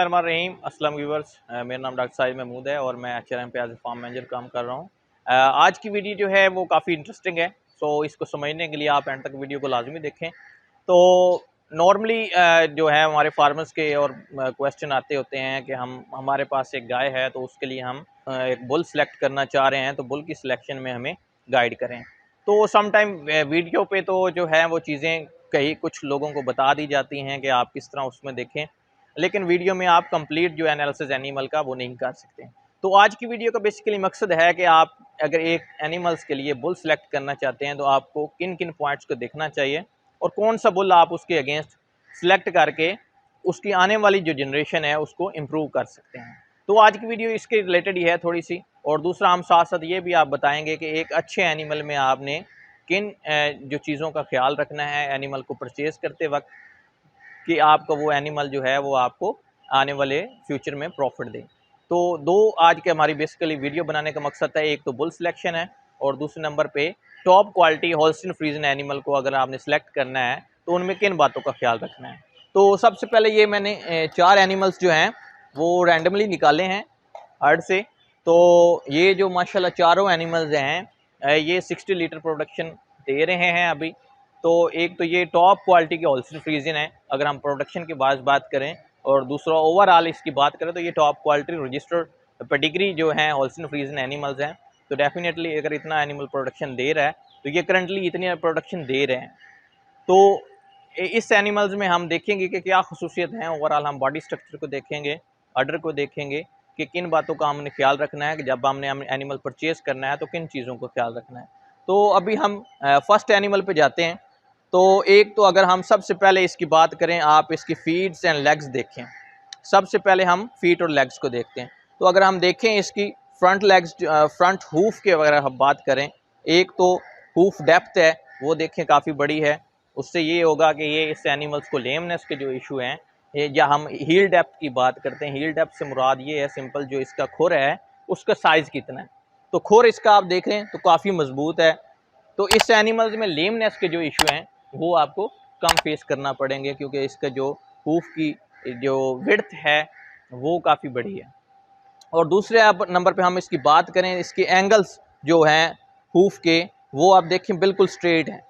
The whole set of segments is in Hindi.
बिस्मिल्लाहिर्रहमानिर्रहीम। अस्सलाम व्यूवर्स, मेरा नाम डॉक्टर साहिद महमूद है और मैं HRM पे एज ए फार्म मैनेजर काम कर रहा हूँ। आज की वीडियो जो है वो काफ़ी इंटरेस्टिंग है, सो इसको समझने के लिए आप एंड तक वीडियो को लाजमी देखें। तो नॉर्मली जो है हमारे फार्मर्स के और क्वेश्चन आते होते हैं कि हमारे पास एक गाय है, तो उसके लिए हम एक बुल सेलेक्ट करना चाह रहे हैं, तो बुल की सिलेक्शन में हमें गाइड करें। तो समटाइम वीडियो पे तो जो है वो चीज़ें कई कुछ लोगों को बता दी जाती हैं कि आप किस तरह उसमें देखें, लेकिन वीडियो में आप कंप्लीट जो एनालिसिस एनिमल का वो नहीं कर सकते। तो आज की वीडियो का बेसिकली मकसद है कि आप अगर एक एनिमल्स के लिए बुल सेलेक्ट करना चाहते हैं तो आपको किन किन पॉइंट्स को देखना चाहिए और कौन सा बुल आप उसके अगेंस्ट सेलेक्ट करके उसकी आने वाली जो जनरेशन है उसको इम्प्रूव कर सकते हैं। तो आज की वीडियो इसके रिलेटेड ही है थोड़ी सी, और दूसरा हम साथ साथ ये भी आप बताएंगे कि एक अच्छे एनिमल में आपने किन जो चीज़ों का ख्याल रखना है एनिमल को परचेज़ करते वक्त, कि आपका वो एनिमल जो है वो आपको आने वाले फ्यूचर में प्रॉफिट दे। तो दो आज के हमारी बेसिकली वीडियो बनाने का मकसद है, एक तो बुल सिलेक्शन है और दूसरे नंबर पे top quality Holstein Friesian animal को अगर आपने सेलेक्ट करना है तो उनमें किन बातों का ख्याल रखना है। तो सबसे पहले ये मैंने 4 एनिमल्स जो हैं वो रैंडमली निकाले हैं हर्ड से। तो ये जो माशाल्लाह चारों एनिमल्स हैं ये 60 लीटर प्रोडक्शन दे रहे हैं अभी। तो एक तो ये टॉप क्वालिटी के होल्स्टीन फ्रीजियन है अगर हम प्रोडक्शन की बात करें, और दूसरा ओवरऑल इसकी बात करें तो ये टॉप क्वालिटी रजिस्टर्ड पेडिग्री जो है होल्स्टीन फ्रीजियन एनिमल्स हैं। तो डेफिनेटली अगर इतना एनिमल प्रोडक्शन दे रहा है तो ये करंटली इतनी प्रोडक्शन दे रहे हैं। तो इस एनिमल्स में हम देखेंगे कि क्या खसूसियत हैं। ओवरऑल हम बॉडी स्ट्रक्चर को देखेंगे, अडर को देखेंगे कि किन बातों का हमने ख्याल रखना है कि जब हमने एनिमल परचेज करना है तो किन चीज़ों को ख्याल रखना है। तो अभी हम फर्स्ट एनिमल पे जाते हैं। तो एक तो अगर हम सबसे पहले इसकी बात करें, आप इसकी फीट्स एंड लेग्स देखें। सबसे पहले हम फीट और लेग्स को देखते हैं। तो अगर हम देखें इसकी फ्रंट लेग्स, फ्रंट हूफ के अगर हम बात करें, एक तो हूफ डेप्थ है वो देखें काफ़ी बड़ी है। उससे ये होगा कि ये इस एनिमल्स को लेमनेस के जो इशू हैं, या हम हील डेप्थ की बात करते हैं, हील डेप्थ से मुराद ये है सिंपल जो इसका खुर है उसका साइज़ कितना है। तो खुर इसका आप देखें तो काफ़ी मजबूत है। तो इस एनिमल्स में लेमनेस के जो इशू हैं वो आपको कम फेस करना पड़ेंगे, क्योंकि इसका जो हूफ की जो विड्थ है वो काफ़ी बड़ी है। और दूसरे आप नंबर पे हम इसकी बात करें, इसके एंगल्स जो हैं हूफ के वो आप देखें बिल्कुल स्ट्रेट हैं।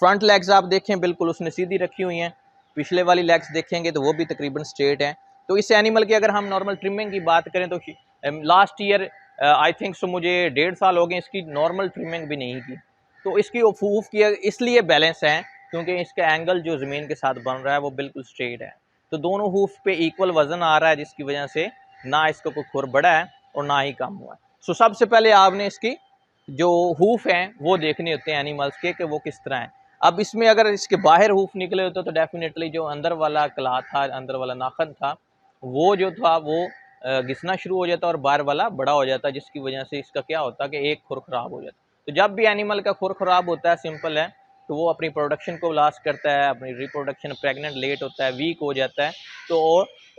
फ्रंट लेग्स आप देखें बिल्कुल उसने सीधी रखी हुई हैं, पिछले वाली लेग्स देखेंगे तो वो भी तकरीबन स्ट्रेट हैं। तो इस एनिमल की अगर हम नॉर्मल ट्रिमिंग की बात करें तो last year I think so मुझे 1.5 साल हो गए इसकी नॉर्मल ट्रिमिंग भी नहीं की। तो इसकी हूफ की इसलिए बैलेंस है क्योंकि इसका एंगल जो ज़मीन के साथ बन रहा है वो बिल्कुल स्ट्रेट है। तो दोनों हूफ पे इक्वल वजन आ रहा है, जिसकी वजह से ना इसका कोई खुर बड़ा है और ना ही कम हुआ है। सो सबसे पहले आपने इसकी जो हूफ हैं वो देखने होते हैं एनिमल्स के कि वो किस तरह हैं। अब इसमें अगर इसके बाहर हूफ निकले होते तो डेफिनेटली जो अंदर वाला कला था, अंदर वाला नाखन था, वो जो था वो घिसना शुरू हो जाता और बाहर वाला बड़ा हो जाता, जिसकी वजह से इसका क्या होता कि एक खुर खराब हो जाता। तो जब भी एनिमल का खुर खराब होता है, सिंपल है, तो वो अपनी प्रोडक्शन को लॉस करता है, अपनी रिप्रोडक्शन प्रेग्नेंट लेट होता है, वीक हो जाता है, तो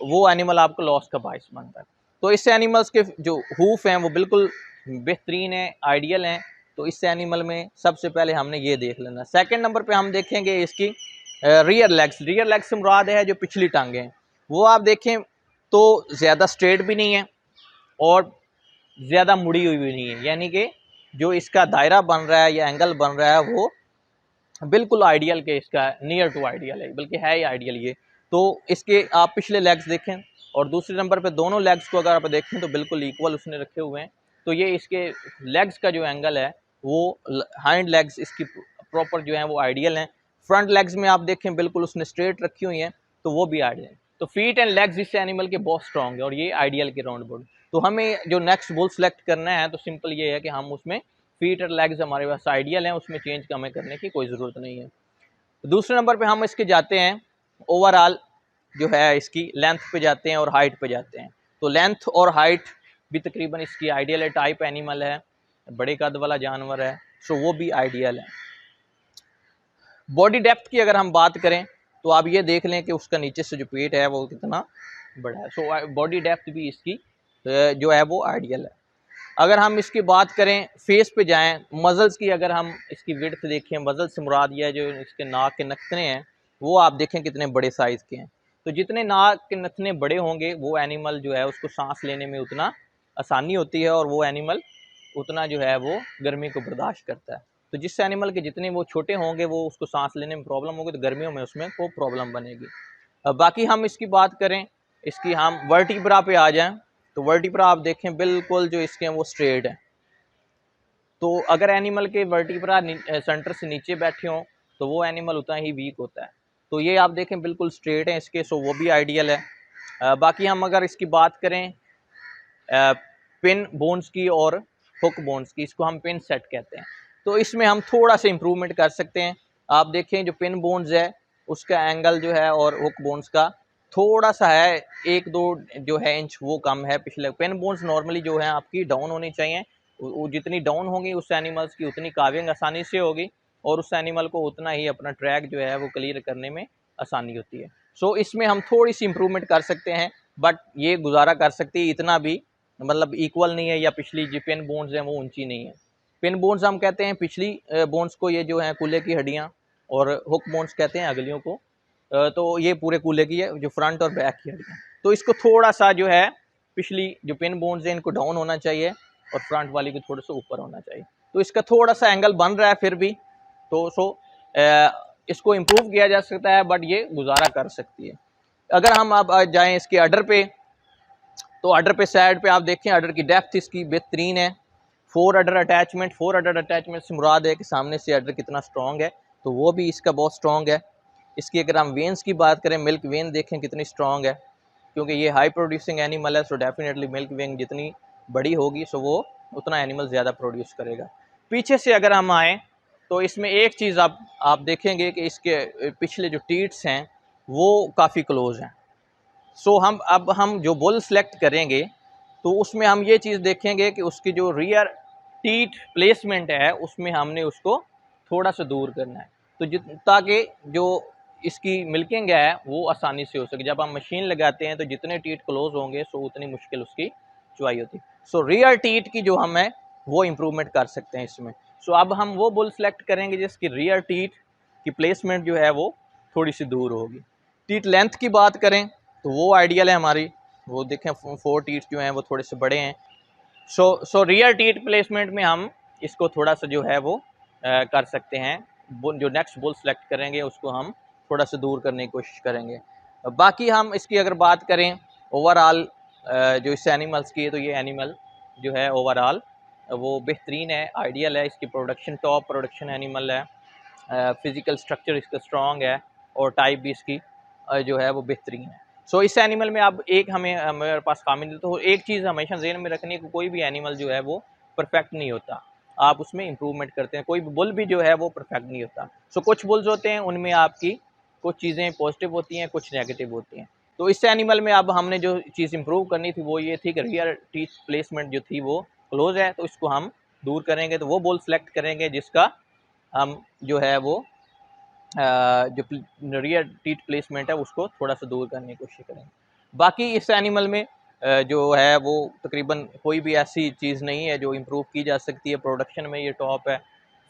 वो एनिमल आपको लॉस का बाइस बनता है। तो इस एनिमल्स के जो हूफ हैं वो बिल्कुल बेहतरीन है, आइडियल हैं। तो इस एनिमल में सबसे पहले हमने ये देख लेना। सेकंड नंबर पे हम देखेंगे इसकी रियर लेग्स। रियर लेग्स से मुराद है जो पिछली टांगें हैं, वो आप देखें तो ज़्यादा स्ट्रेट भी नहीं है और ज़्यादा मुड़ी हुई भी नहीं है, यानी कि जो इसका दायरा बन रहा है या एंगल बन रहा है वो बिल्कुल आइडियल के इसका नियर टू आइडियल है, बल्कि है ही आइडियल ये। तो इसके आप पिछले लेग्स देखें और दूसरे नंबर पे दोनों लेग्स को अगर आप देखें तो बिल्कुल इक्वल उसने रखे हुए हैं। तो ये इसके लेग्स का जो एंगल है वो हाइंड लेग्स इसकी प्रॉपर जो है वो आइडियल हैं। फ्रंट लेग्स में आप देखें बिल्कुल उसने स्ट्रेट रखी हुई हैं, तो वो भी आइडियल है। तो फीट एंड लेग्स इस एनिमल के बहुत स्ट्रॉन्ग है और ये आइडियल के राउंड बोर्ड। तो हमें जो नेक्स्ट बुल सेलेक्ट करना है तो सिंपल ये है कि हम उसमें फीट और लेग्स हमारे पास आइडियल हैं, उसमें चेंज हमें करने की कोई ज़रूरत नहीं है। तो दूसरे नंबर पे हम इसके जाते हैं ओवरऑल जो है इसकी लेंथ पे जाते हैं और हाइट पे जाते हैं। तो लेंथ और हाइट भी तकरीबन इसकी आइडियल है, टाइप एनिमल है, बड़े कद वाला जानवर है, सो वो भी आइडियल है। बॉडी डेप्थ की अगर हम बात करें तो आप ये देख लें कि उसका नीचे से जो पेट है वो कितना बड़ा है। सो बॉडी डेप्थ भी इसकी जो है वो आइडियल है। अगर हम इसकी बात करें फेस पे जाएं, मज़ल्स की अगर हम इसकी विड्थ देखें, मज़ल से मुराद यह है जो इसके नाक के नखरे हैं वो आप देखें कितने बड़े साइज़ के हैं। तो जितने नाक के नथने बड़े होंगे वो एनिमल जो है उसको सांस लेने में उतना आसानी होती है और वो एनिमल उतना जो है वो गर्मी को बर्दाश्त करता है। तो जिस एनिमल के जितने वो छोटे होंगे वो उसको सांस लेने में प्रॉब्लम होगी, तो गर्मियों में उसमें को प्रॉब्लम बनेगी। बाकी हम इसकी बात करें, इसकी हम वर्टिब्रा पे आ जाएं, तो वर्टिब्रा आप देखें बिल्कुल जो इसके हैं वो स्ट्रेट है। तो अगर एनिमल के वर्टिब्रा सेंटर से नीचे बैठे हों तो वो एनिमल उतना ही वीक होता है। तो ये आप देखें बिल्कुल स्ट्रेट है इसके, सो वो भी आइडियल है। बाकी हम अगर इसकी बात करें पिन बोन्स की और हुक बोन्स की, इसको हम पिन सेट कहते हैं, तो इसमें हम थोड़ा सा इम्प्रूवमेंट कर सकते हैं। आप देखें जो पिन बोन्स है उसका एंगल जो है और हुक बोन्स का थोड़ा सा है, 1-2 जो है इंच वो कम है पिछले। पिन बोन्स नॉर्मली जो है आपकी डाउन होनी चाहिए, वो जितनी डाउन होंगी उस एनिमल्स की उतनी काविंग आसानी से होगी और उस एनिमल को उतना ही अपना ट्रैक जो है वो क्लियर करने में आसानी होती है। सो इसमें हम थोड़ी सी इम्प्रूवमेंट कर सकते हैं, बट ये गुजारा कर सकती है, इतना भी मतलब इक्वल नहीं है, या पिछली जो पिन बोन्स हैं वो ऊंची नहीं है। पिन बोन्स हम कहते हैं पिछली बोन्स को, ये जो है कूल्हे की हड्डियाँ, और हुक बोन्स कहते हैं अगलियों को। तो ये पूरे कूल्हे की है, जो फ्रंट और बैक की हड्डियाँ। तो इसको थोड़ा सा जो है पिछली जो पिन बोन्स हैं इनको डाउन होना चाहिए और फ्रंट वाली को थोड़ा सा ऊपर होना चाहिए। तो इसका थोड़ा सा एंगल बन रहा है फिर भी, तो इसको इम्प्रूव किया जा सकता है, बट ये गुजारा कर सकती है। अगर हम अब जाएं इसके अडर पे, तो अडर पे साइड पे आप देखें अडर की डेप्थ इसकी बेहतरीन है। 4 अडर अटैचमेंट से मुराद है कि सामने से अडर कितना स्ट्रॉन्ग है, तो वो भी इसका बहुत स्ट्रॉन्ग है। इसकी अगर हम वेन्स की बात करें, मिल्क वेन देखें कितनी स्ट्रॉन्ग है, क्योंकि ये हाई प्रोड्यूसिंग एनिमल है, सो डेफिनेटली मिल्क वेन जितनी बड़ी होगी सो वो उतना एनिमल ज़्यादा प्रोड्यूस करेगा। पीछे से अगर हम आएँ तो इसमें एक चीज़ आप देखेंगे कि इसके पिछले जो टीट्स हैं वो काफ़ी क्लोज हैं। सो हम जो बुल सेलेक्ट करेंगे तो उसमें हम ये चीज़ देखेंगे कि उसकी जो रियर टीट प्लेसमेंट है उसमें हमने उसको थोड़ा सा दूर करना है, तो ताकि जो इसकी मिल्किंग है वो आसानी से हो सके। जब हम मशीन लगाते हैं तो जितने टीट क्लोज होंगे सो उतनी मुश्किल उसकी चुआई होती है। सो रियर टीट की जो हम है वो इम्प्रूवमेंट कर सकते हैं इसमें। सो अब हम वो बुल सेलेक्ट करेंगे जिसकी रियर टीट की प्लेसमेंट जो है वो थोड़ी सी दूर होगी। टीट लेंथ की बात करें तो वो आइडियल है हमारी, वो देखें 4 टीट्स जो हैं वो थोड़े से बड़े हैं। सो रियर टीट प्लेसमेंट में हम इसको थोड़ा सा जो है वो कर सकते हैं। जो नेक्स्ट बुल सेलेक्ट करेंगे उसको हम थोड़ा सा दूर करने की कोशिश करेंगे। बाकी हम इसकी अगर बात करें ओवरऑल जो इस एनिमल्स की है, तो ये एनिमल जो है ओवरऑल वो बेहतरीन है, आइडियल है। इसकी प्रोडक्शन टॉप प्रोडक्शन एनिमल है, फिज़िकल स्ट्रक्चर इसका स्ट्रॉन्ग है और टाइप भी इसकी जो है वो बेहतरीन है। सो इस एनिमल में अब एक हमारे पास कामिल, तो एक चीज़ हमेशा ज़हन में रखनी है कि कोई भी एनिमल जो है वो परफेक्ट नहीं होता, आप उसमें इम्प्रूवमेंट करते हैं। कोई भी बुल भी जो है वो परफेक्ट नहीं होता। सो कुछ बुल्स होते हैं उनमें आपकी कुछ चीज़ें पॉजिटिव होती हैं, कुछ नेगेटिव होती हैं। तो इस एनिमल में अब हमने जो चीज़ इम्प्रूव करनी थी वो ये थी कि रियर टीथ प्लेसमेंट जो थी वो क्लोज है, तो इसको हम दूर करेंगे। तो वो बुल सेलेक्ट करेंगे जिसका हम जो है वो जो रियर टीथ प्लेसमेंट है उसको थोड़ा सा दूर करने की कोशिश करेंगे। बाकी इस एनिमल में जो है वो तकरीबन कोई भी ऐसी चीज़ नहीं है जो इम्प्रूव की जा सकती है। प्रोडक्शन में ये टॉप है,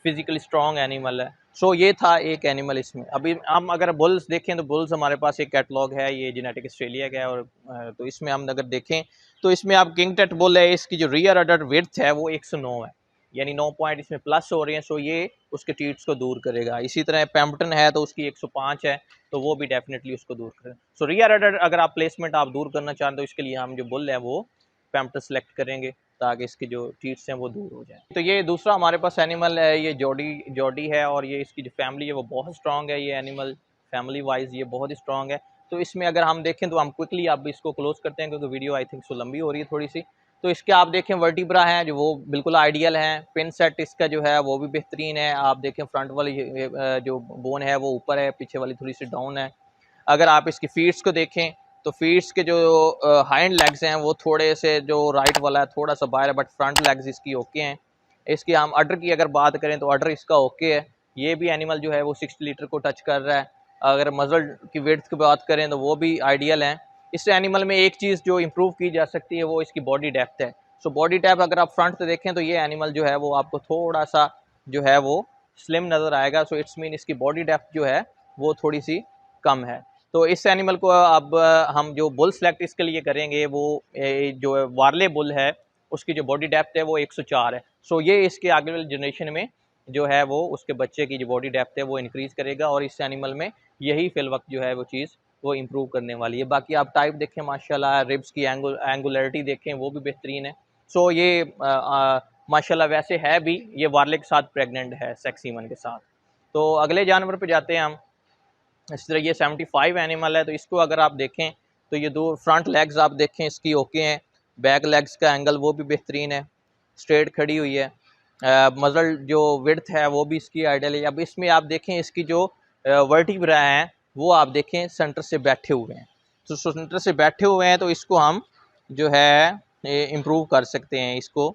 फिज़िकली स्ट्रॉन्ग एनिमल है। सो ये था एक एनिमल इसमें। अभी हम अगर बुल्स देखें तो बुल्स हमारे पास एक कैटलॉग है, ये जेनेटिक ऑस्ट्रेलिया का है, और तो इसमें हम अगर देखें तो इसमें आप किंग टट बुल है, इसकी जो रियर अडल्ट विड्थ है वो 109 है, यानी 9 पॉइंट इसमें प्लस हो रहे हैं। सो ये उसके टीट्स को दूर करेगा। इसी तरह पैम्पटन है तो उसकी 105 है, तो वो भी डेफिनेटली उसको दूर करेगा। सो रियर अडर अगर आप प्लेसमेंट आप दूर करना चाहें तो इसके लिए हम जो बुल है वो पैम्पटन सेलेक्ट करेंगे ताकि इसके जो टीट्स हैं वो दूर हो जाए। तो ये दूसरा हमारे पास एनिमल है, ये जॉडी है, और ये इसकी जो फैमिली है वो बहुत स्ट्रॉन्ग है। ये एनिमल फैमिली वाइज ये बहुत ही स्ट्रॉन्ग है। तो इसमें अगर हम देखें तो हम क्विकली अब इसको क्लोज करते हैं क्योंकि वीडियो आई थिंक सो लंबी हो रही है थोड़ी सी। तो इसके आप देखें वर्टिब्रा हैं जो वो बिल्कुल आइडियल हैं, पिन सेट इसका जो है वो भी बेहतरीन है। आप देखें फ्रंट वाली जो बोन है वो ऊपर है, पीछे वाली थोड़ी सी डाउन है। अगर आप इसकी फीट्स को देखें तो फीट्स के जो हाइंड लेग्स हैं वो थोड़े से, जो राइट वाला है थोड़ा सा बाहर है, बट फ्रंट लेग्स इसकी ओके हैं। इसकी हम अडर की अगर बात करें तो अडर इसका ओके है। ये भी एनिमल जो है वो 60 लीटर को टच कर रहा है। अगर मजल की विड्थ की बात करें तो वो भी आइडियल है। इस एनिमल में एक चीज़ जो इम्प्रूव की जा सकती है वो इसकी बॉडी डेप्थ है। सो बॉडी डेप्थ अगर आप फ्रंट से देखें तो ये एनिमल जो है वो आपको थोड़ा सा जो है वो स्लिम नज़र आएगा। सो इट्स मीन इसकी बॉडी डेप्थ जो है वो थोड़ी सी कम है। तो इस एनिमल को अब हम जो बुल सेलेक्ट इसके लिए करेंगे वो जो वार्ले बुल है उसकी जो बॉडी डेप्थ है वो 104 है। सो ये इसके आगे वाली जनरेशन में जो है वो उसके बच्चे की जो बॉडी डेप्थ है वो इंक्रीज़ करेगा और इस एनिमल में यही फिल वक्त जो है वो चीज़ वो इम्प्रूव करने वाली है। बाकी आप टाइप देखें माशाल्लाह, रिब्स की एंगुलरिटी देखें वो भी बेहतरीन है। सो ये माशाल्लाह वैसे है भी, ये वार्ले के साथ प्रेग्नेंट है, सेक्स सीमन के साथ। तो अगले जानवर पे जाते हैं हम। इस तरह ये 75 एनिमल है। तो इसको अगर आप देखें तो ये दो फ्रंट लेग्स आप देखें इसकी ओके हैं, बैक लेग्स का एंगल वो भी बेहतरीन है, स्ट्रेट खड़ी हुई है। मजल जो विड्थ है वो भी इसकी आइडियल है। अब इसमें आप देखें इसकी जो वर्टिब्रा हैं वो आप देखें सेंटर से बैठे हुए हैं। तो सेंटर से बैठे हुए हैं तो इसको हम जो है इम्प्रूव कर सकते हैं इसको।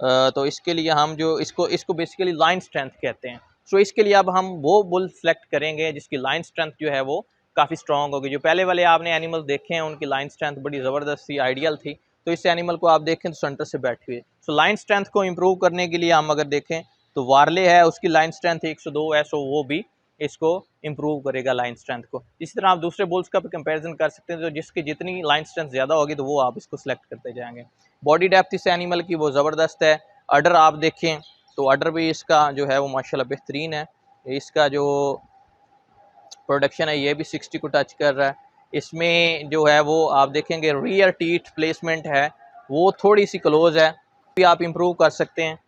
तो इसके लिए हम जो इसको बेसिकली लाइन स्ट्रेंथ कहते हैं। सो इसके लिए अब हम वो बुल सेलेक्ट करेंगे जिसकी लाइन स्ट्रेंथ जो है वो काफ़ी स्ट्रॉन्ग होगी। जो पहले वाले आपने एनिमल देखे हैं उनकी लाइन स्ट्रेंथ बड़ी ज़बरदस्त थी, आइडियल थी। तो इस एनिमल को आप देखें तो सेंटर से बैठी हुई। सो लाइन स्ट्रेंथ को इम्प्रूव करने के लिए हम अगर देखें तो वार्ले है उसकी लाइन स्ट्रेंथ 102 है। सो वो भी इसको इम्प्रूव करेगा लाइन स्ट्रेंथ को। इसी तरह आप दूसरे बुल्स का भी कंपेरिजन कर सकते हैं। तो जिसकी जितनी लाइन स्ट्रेंथ ज़्यादा होगी तो वो आप इसको सेलेक्ट करते जाएंगे। बॉडी डेप्थ इस एनिमल की वो ज़बरदस्त है। अडर आप देखें तो अडर भी इसका जो है वो माशाल्लाह बेहतरीन है। इसका जो प्रोडक्शन है ये भी 60 को टच कर रहा है। इसमें जो है वो आप देखेंगे रियर टीथ प्लेसमेंट है वो थोड़ी सी क्लोज है, भी आप इम्प्रूव कर सकते हैं।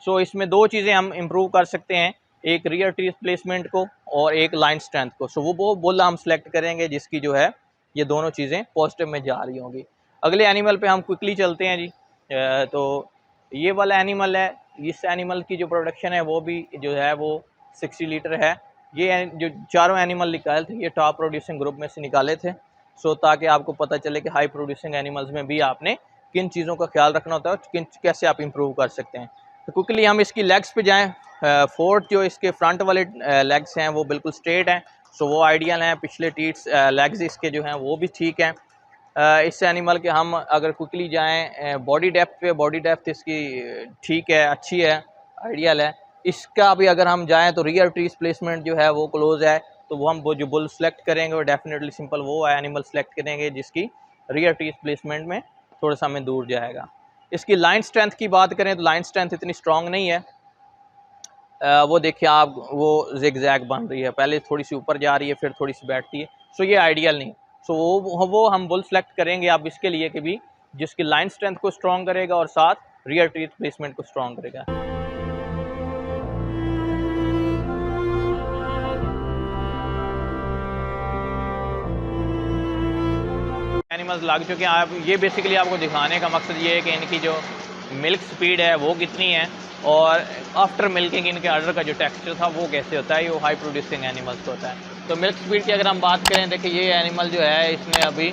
सो इसमें दो चीज़ें हम इम्प्रूव कर सकते हैं, एक रियर टीथ प्लेसमेंट को और एक लाइन स्ट्रेंथ को। सो वो बुल हम सेलेक्ट करेंगे जिसकी जो है ये दोनों चीज़ें पॉजिटिव में जा रही होंगी। अगले एनिमल पे हम क्विकली चलते हैं जी। तो ये वाला एनिमल है, इस एनिमल की जो प्रोडक्शन है वो भी जो है वो 60 लीटर है। ये जो चारों एनिमल निकाले थे ये टॉप प्रोड्यूसिंग ग्रुप में से निकाले थे। सो ताकि आपको पता चले कि हाई प्रोड्यूसिंग एनिमल्स में भी आपने किन चीज़ों का ख्याल रखना होता है और कैसे आप इम्प्रूव कर सकते हैं। तो क्विकली हम इसकी लेग्स पे जाएँ। फोर्थ जो इसके फ्रंट वाले लेग्स हैं वो बिल्कुल स्ट्रेट हैं। सो वो आइडियल हैं। पिछले टीट्स लेग्स इसके जो हैं वो भी ठीक हैं। इस एनिमल के हम अगर क्विकली जाएँ बॉडी डेप्थ पे, बॉडी डेप्थ इसकी ठीक है, अच्छी है, आइडियल है। इसका भी अगर हम जाएँ तो रियर टीथ प्लेसमेंट जो है वो क्लोज है। तो वो हम वो जो बुल सेलेक्ट करेंगे वो डेफिनेटली सिंपल वो एनिमल सेलेक्ट करेंगे जिसकी रियर टीथ प्लेसमेंट में थोड़ा सा हमें दूर जाएगा। इसकी लाइन स्ट्रेंथ की बात करें तो लाइन स्ट्रेंथ इतनी स्ट्रॉन्ग नहीं है। वो देखिए आप वो जिग-जैग बन रही है, पहले थोड़ी सी ऊपर जा रही है फिर थोड़ी सी बैठती है। सो ये आइडियल नहीं। सो वो हम बुल सेलेक्ट करेंगे आप इसके लिए कि भी जिसकी लाइन स्ट्रेंथ को स्ट्रॉन्ग करेगा और साथ रियर टीथ प्लेसमेंट को स्ट्रॉन्ग करेगा। एनिमल्स लग चुके हैं। आप ये बेसिकली आपको दिखाने का मकसद ये है कि इनकी जो मिल्क स्पीड है वो कितनी है और आफ्टर मिल्किंग इनके अडर का जो टेक्सचर था वो कैसे होता है। ये हाई प्रोड्यूसिंग एनिमल्स को होता है। तो मिल्क स्पीड की अगर हम बात करें, देखिए ये एनिमल जो है इसने अभी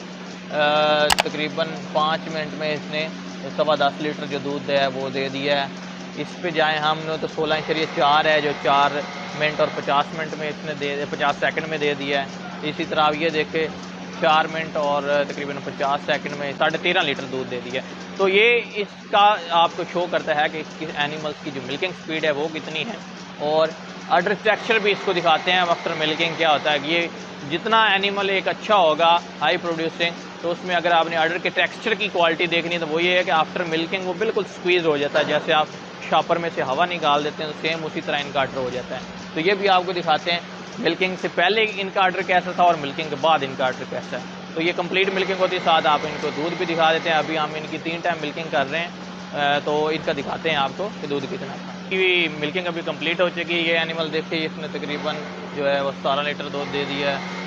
तकरीबन 5 मिनट में इसने 10.25 लीटर जो दूध है वो दे दिया है। इस पे जाएँ हमने तो 16.4 है जो 4 मिनट और 50 मिनट में इसने 50 सेकंड में दे दिया है। इसी तरह आप ये देखें 4 मिनट और तकरीबन 50 सेकंड में 13.5 लीटर दूध दे दिया। तो ये इसका आपको शो करता है कि एनिमल्स की जो मिल्किंग स्पीड है वो कितनी है और अडर टेक्सचर भी इसको दिखाते हैं आफ्टर मिल्किंग क्या होता है। ये जितना एनिमल एक अच्छा होगा हाई प्रोड्यूसिंग तो उसमें अगर आपने अडर के टेक्सचर की क्वालिटी देखनी है तो वो ये है कि आफ्टर मिल्किंग वो बिल्कुल स्क्वीज़ हो जाता है। जैसे आप शॉपर में से हवा निकाल देते हैं तो सेम उसी तरह इनका अडर हो जाता है। तो ये भी आपको दिखाते हैं मिल्किंग से पहले इनका ऑर्डर कैसा था और मिल्किंग के बाद इनका ऑर्डर कैसा है। तो ये कंप्लीट मिल्किंग होती है, साथ आप इनको दूध भी दिखा देते हैं। अभी हम इनकी 3 टाइम मिल्किंग कर रहे हैं तो इनका दिखाते हैं आपको कि दूध कितना था। कि मिल्किंग अभी कंप्लीट हो चुकी है। ये एनिमल देखिए इसने तकरीबन जो है वो 17 लीटर दूध दे दिया है।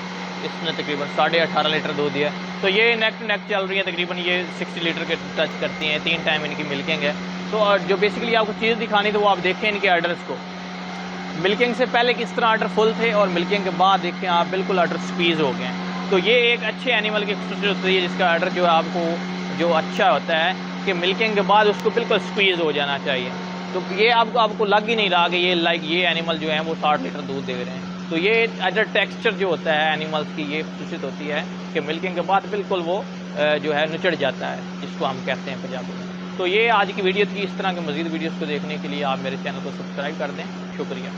इसने तकरीबन 18.5 लीटर दूध दिया है। तो ये नेक टू नेक चल रही है, तकरीबन ये 60 लीटर के टच करती हैं। 3 टाइम इनकी मिल्किंग है। तो जो बेसिकली आपको चीज़ दिखानी तो वो आप देखें इनके ऑर्डर्स को। मिल्किंग से पहले किस तरह ऑर्डर फुल थे और मिल्किंग के बाद देखें आप बिल्कुल ऑर्डर स्क्वीज़ हो गए हैं। तो ये एक अच्छे एनिमल की खूबसूरती होती है जिसका ऑर्डर जो है आपको जो अच्छा होता है कि मिल्किंग के बाद उसको बिल्कुल स्क्वीज़ हो जाना चाहिए। तो ये आपको लग ही नहीं रहा कि ये एनिमल जो है वो 60 लीटर दूध दे रहे हैं। तो ये अदर टेक्सचर जो होता है एनिमल्स की ये खूबसूरत होती है कि मिल्किंग के बाद बिल्कुल वो जो है निचड़ जाता है, जिसको हम कहते हैं पंजाबी में। तो ये आज की वीडियो थी। इस तरह के मज़ीद वीडियोज़ को देखने के लिए आप मेरे चैनल को सब्सक्राइब कर दें। शुक्रिया।